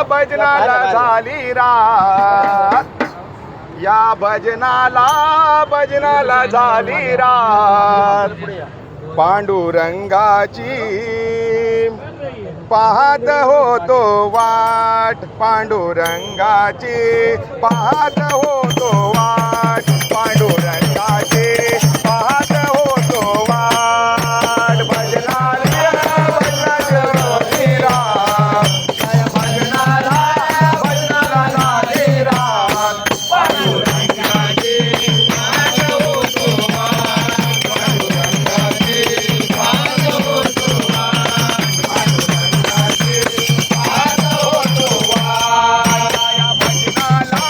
भजनाला झाली रात, या भजनाला झाली रात. पांडुरंगाची पाहत होतो वाट, पांडुरंगाची पाहत होतो वाट, पांडुरंगाची पाहत होतो वाट. भजनाला झाली रात, भजनाला झाली रात. पांडुरंगाची पाहत होतो वाट, पांडुरंगाची पाहत होतो वाट, पांडुरंगाची पाहत होतो वाट. या भजनाला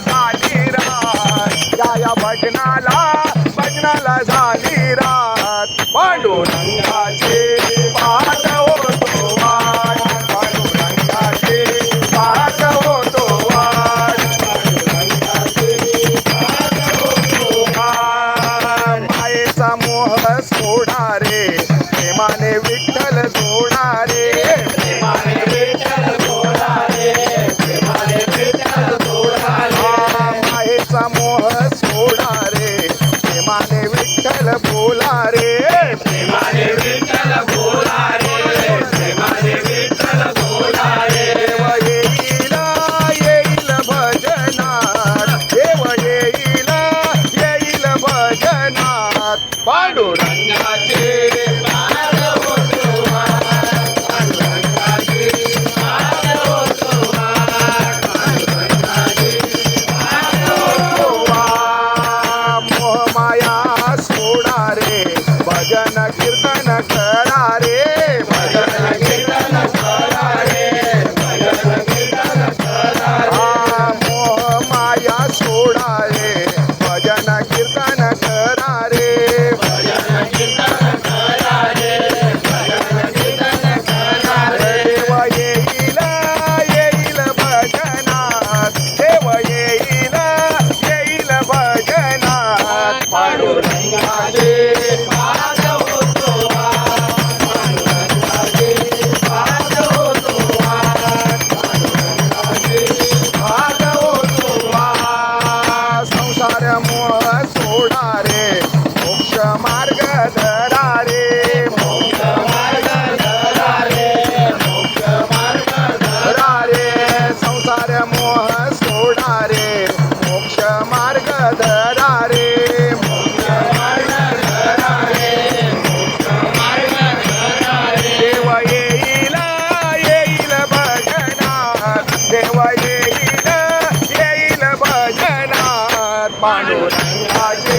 झाली रात, या भजनाला झाली रात. पांडुरंगाची पाहत होतो वाट, पांडुरंगाची पाहत होतो वाट, पांडुरंगाची पाहत होतो वाट. मायेचा मोह सोडा रे, प्रेमाने विठ्ठल जोडा रे, प्रेमाने विठ्ठल जोडा रे, प्रेमाने विठ्ठल जोडा रे. मायेचा मोह सोडा रे, प्रेमाने विठ्ठल बोला रे, प्रेमाने विठ्ठल बोला रे, प्रेमाने विठ्ठल बोला रे. देव येईल येईल भजनात, देव येईल येईल भजनात. पांडुरंगाचे पाहत होतो वाट, पांडुरंगाचे पाहत होतो वाट, पांडुरंगाचे पाहत होतो वाट. मोहमाया सोडा रे, भजन कीर्तन करा रे, भजन कीर्तन करा रे, भजन कीर्तन करा रे. मोहमाया सोडा रे, भजन कीर्तन करा रे, भजन कीर्तन करा रे, भजन कीर्तन करा रे. देव येईल येईल भजनात, देव येईल येईल भजनात. पांडुरंगाचे पाहत होतो वाट, पांडुरंगाचे पाहत होतो वाट, पांडुरंगाचे पाहत होतो वाट. संसार मोह सोडा रे, मोक्ष मार्ग धरा रे, मोक्ष मार्ग धरा रे, मोक्ष मार्ग धरा रे. संसार मोह सोडा रे, मोक्ष मार्ग धरा रे, मोक्ष मार्ग धरा रे, मोक्ष मार्ग धरा रे. देव येईल येईल भजनात, देव येईल येईल भजनात. पांडुरंगाचे